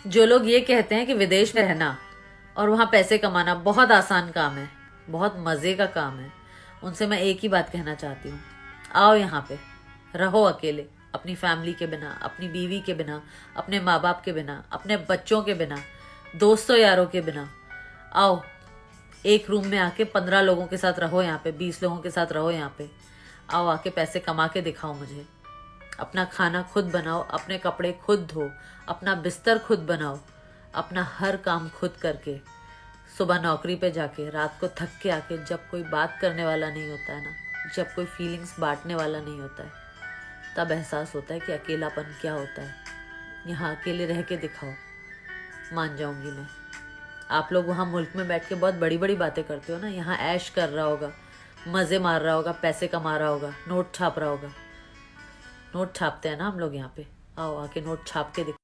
जो लोग ये कहते हैं कि विदेश में रहना और वहाँ पैसे कमाना बहुत आसान काम है, बहुत मज़े का काम है, उनसे मैं एक ही बात कहना चाहती हूँ। आओ यहाँ पे, रहो अकेले, अपनी फैमिली के बिना, अपनी बीवी के बिना, अपने माँ बाप के बिना, अपने बच्चों के बिना, दोस्तों यारों के बिना। आओ एक रूम में आके 15 लोगों के साथ रहो, यहाँ पे 20 लोगों के साथ रहो यहाँ पे। आओ आके पैसे कमा के दिखाओ मुझे। अपना खाना खुद बनाओ, अपने कपड़े खुद धो, अपना बिस्तर खुद बनाओ, अपना हर काम खुद करके, सुबह नौकरी पे जाके, रात को थक के आके, जब कोई बात करने वाला नहीं होता है ना, जब कोई फीलिंग्स बांटने वाला नहीं होता है, तब एहसास होता है कि अकेलापन क्या होता है। यहाँ अकेले रह के दिखाओ, मान जाऊंगी मैं। आप लोग वहाँ मुल्क में बैठ के बहुत बड़ी बड़ी बातें करते हो ना, यहाँ ऐश कर रहा होगा, मज़े मार रहा होगा, पैसे कमा रहा होगा, नोट छाप रहा होगा। नोट छापते हैं ना हम लोग यहाँ पे। आओ आके नोट छाप के दिखाओ।